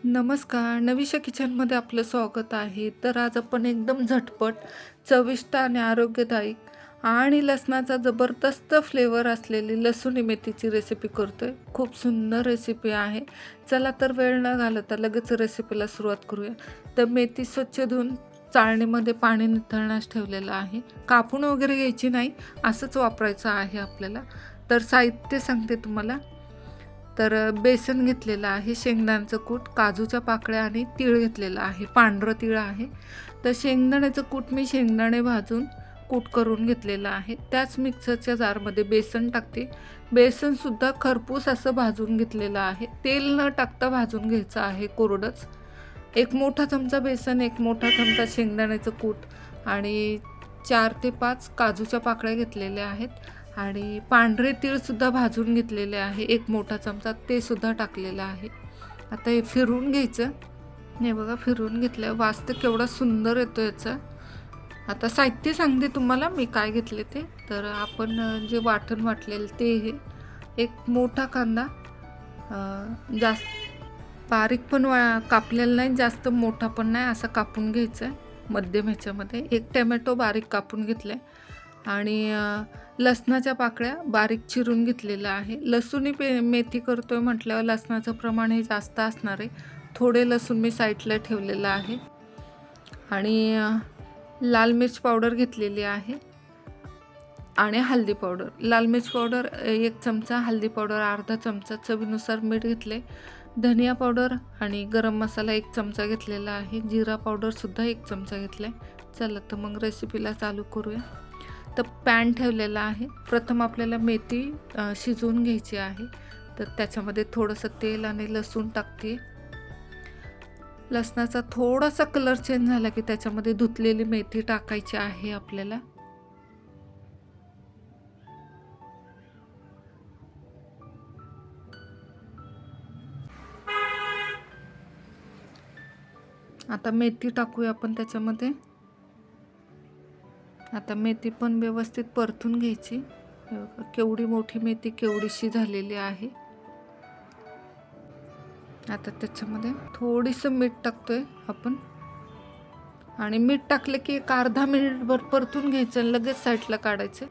नमस्कार. नवीशा किचनमध्ये आपलं स्वागत आहे. तर आज आपण एकदम झटपट, चविष्ट आणि आरोग्यदायी आणि लसणाचा जबरदस्त फ्लेवर असलेली लसूणी मेथीची रेसिपी करतोय. खूप सुंदर रेसिपी आहे. चला तर वेळ न घालवता लगेच रेसिपीला सुरुवात करूया. तर मेथी स्वच्छ धुवून चाळणीमध्ये पाणी निथळण्यास ठेवलेलं आहे. कापून वगैरे घ्यायची नाही, असंच वापरायचं आहे आपल्याला. तर साहित्य सांगते तुम्हाला. तर बेसन घेतलेलं आहे, शेंगदाण्याचं कूट, काजूच्या पाकळ्या आणि तीळ घेतलेलं आहे. पांढरं तीळ आहे. तर शेंगदाण्याचं कूट मी शेंगदाणे भाजून कूट करून घेतलेलं आहे. त्याच मिक्सरच्या जारमध्ये बेसन टाकते. बेसनसुद्धा खरपूस असं भाजून घेतलेलं आहे. तेल न टाकता भाजून घ्यायचं आहे कोरडंच. 1 मोठा चमचा बेसन, 1 मोठा चमचा शेंगदाण्याचं कूट आणि 4 ते 5 काजूच्या पाकळ्या घेतलेल्या आहेत आणि पांढरे तीळसुद्धा भाजून घेतलेले आहे. 1 मोठा चमचा ते सुद्धा टाकलेलं आहे. आता हे फिरवून घ्यायचं. हे बघा फिरवून घेतलं. वास तर केवढा सुंदर येतो याचा. आता साहित्य सांगते तुम्हाला मी काय घेतले ते. तर आपण जे वाटण वाटलेलं ते हे 1 मोठा कांदा, जास्त बारीक पण कापलेला नाही, जास्त मोठा पण नाही, असा कापून घ्यायचा आहे मध्यम ह्याच्यामध्ये. 1 टोमॅटो बारीक कापून घेतला आहे आणि लसणाच्या पाकळ्या बारीक चिरून घेतलेल्या आहे. लसूणी मेथी करतोय म्हटल्यावर लसणाचं प्रमाण हे जास्त असणार आहे. थोडे लसूण मी साईडला ठेवलेलं आहे आणि लाल मिर्च पावडर घेतलेली आहे आणि हळदी पावडर. लाल मिर्च पावडर 1 चमचा, हळदी पावडर अर्धा चमचा, चवीनुसार मीठ घेतले. धनिया पावडर आणि गरम मसाला 1 चमचा घेतलेला आहे. जिरा पावडरसुद्धा 1 चमचा घेतला आहे. चला तर मग रेसिपीला चालू करूया. तर पॅन ठेवलेला आहे. प्रथम आपल्याला मेथी शिजवून घ्यायची आहे. तर त्याच्यामध्ये थोडंसं तेल आणि लसूण टाकते. लसणाचा थोडासा कलर चेंज झाला की त्याच्यामध्ये धुतलेली मेथी टाकायची आहे आपल्याला. आता मेथी टाकूया आपण त्याच्यामध्ये. आता मेथी पण व्यवस्थित परतून घ्यायची. हे बघा केवढी मोठी मेथी केवढीशी झालेली आहे. आता त्याच्यामध्ये थोडीसं मीठ टाकतोय आपण आणि मीठ टाकलं की एक अर्धा मिनिटभर परतून घ्यायचं आणि लगेच साईडला काढायचं.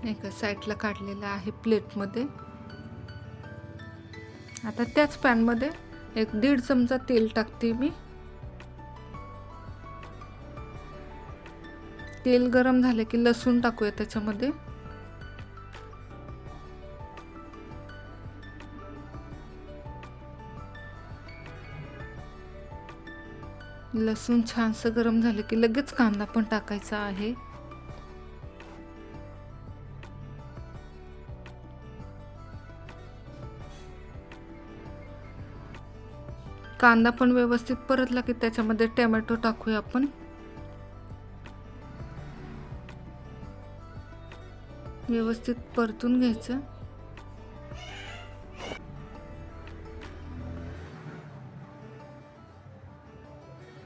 एका साईडला काढलेलं आहे प्लेटमध्ये. आता त्याच पॅनमध्ये 1-1.5 चमचा तेल टाकते मी. तेल गरम झाले की लसूण टाकूया त्याच्यामध्ये. लसूण छानसं गरम झाले की लगेच कांदा पण टाकायचा आहे. कांदा पण व्यवस्थित परतला की त्याच्यामध्ये टोमॅटो टाकूया आपण. व्यवस्थित परतून घ्यायचं.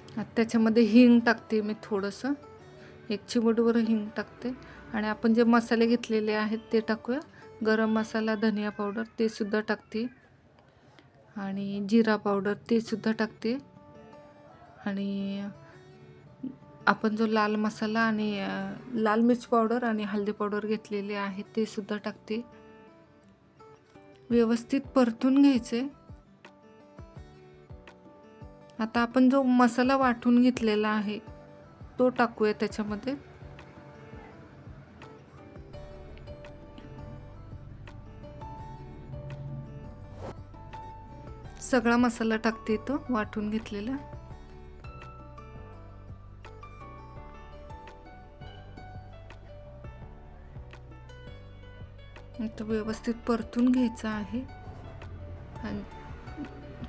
आता त्याच्यामध्ये हिंग टाकते मी थोडंसं. 1 चिमूटभर हिंग टाकते आणि आपण जे मसाले घेतलेले आहेत ते टाकूया. गरम मसाला, धनिया पावडर ते सुद्धा टाकते आणि जिरा पावडर ते सुद्धा टाकते आणि आपण जो लाल मसाला आणि लाल मिर्च पावडर आणि हळदी पावडर घेतलेले आहे ते सुद्धा टाकते. व्यवस्थित परतून घ्यायचे. आता आपण जो मसाला वाटून घेतलेला आहे तो टाकूया त्याच्यामध्ये. सगळा मसाला टाकते तो वाटून घेतलेला. आता व्यवस्थित परतून घ्यायचं आहे आणि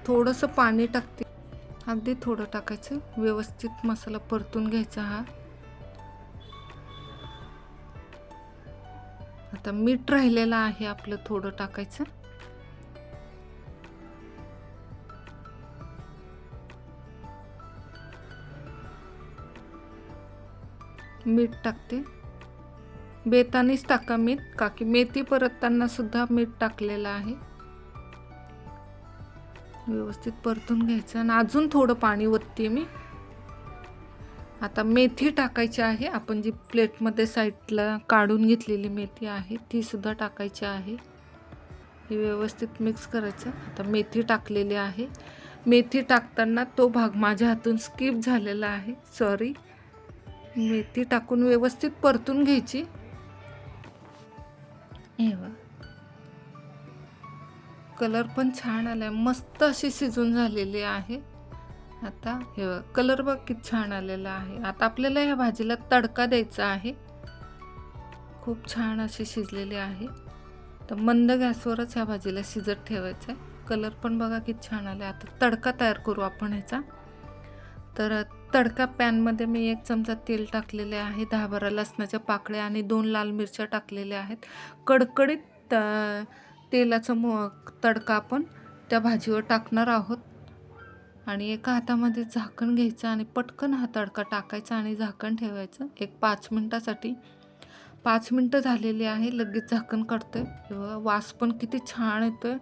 थोडंसं पाणी टाकते. अगदी थोडं टाकायचं. व्यवस्थित मसाला परतून घ्यायचा हा. आता मीठ राहिलेलं आहे आपलं थोडं टाकायचं. मीठ टाकते बेतानीच टाका मीठ, का की मेथी परतताना सुद्धा मीठ टाकलेलं आहे. व्यवस्थित परतून घ्यायचं आणि अजून थोडं पाणी ओतते मी. आता मेथी टाकायची आहे. आपण जी प्लेटमध्ये साईडला काढून घेतलेली मेथी आहे ती सुद्धा टाकायची आहे. हे व्यवस्थित मिक्स करायचं. आता मेथी टाकलेली आहे. मेथी टाकताना तो भाग माझ्या हातून स्किप झालेला आहे, सॉरी. मेथी टाकून व्यवस्थित परतून घ्यायची. हे बघा, कलर पण छान आलाय, मस्त अशी शिजून झालेली आहे. आता हे बघा, कलर बघ किती छान आलेला आहे. आता आपल्याला ह्या भाजीला तडका द्यायचा आहे. खूप छान अशी शिजलेली आहे. तर मंद गॅसवरच ह्या भाजीला शिजत ठेवायचं आहे. कलर पण बघा किती छान आला. आता तडका तयार करू आपण ह्याचा. तर तडका पॅनमध्ये मी 1 चमचा तेल टाकलेले आहे, 10-12 लसणाच्या पाकळ्या आणि 2 लाल मिरच्या टाकलेल्या आहेत. कडकडीत तेलाचा तडका आपण त्या भाजीवर टाकणार आहोत. आणि एका हातामध्ये झाकण घ्यायचं आणि पटकन हा तडका टाकायचा आणि झाकण ठेवायचं एक 5 मिनिटासाठी. 5 मिनिटं झालेली आहे. लगेच झाकण काढतोय. हे बघा, वास पण किती छान येतोय.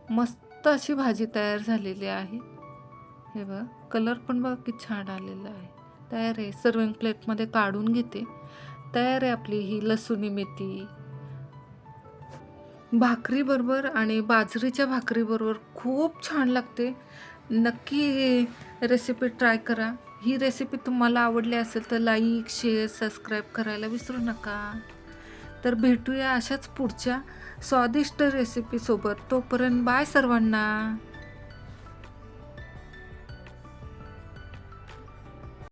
मस्त अशी भाजी तयार झालेली आहे. हे बघा, कलर पण बघा किती छान आलेला आहे. तयार आहे. सर्विंग प्लेटमध्ये काढून घेते. तयार आहे आपली ही लसूणी मेथी. भाकरीबरोबर आणि बाजरीच्या भाकरीबरोबर खूप छान लागते. नक्की रेसिपी ट्राय करा. ही रेसिपी तुम्हाला आवडली असेल तर लाईक, शेअर, सबस्क्राईब करायला विसरू नका. तर भेटूया अशाच पुढच्या स्वादिष्ट रेसिपीसोबत. तोपर्यंत बाय सर्वांना.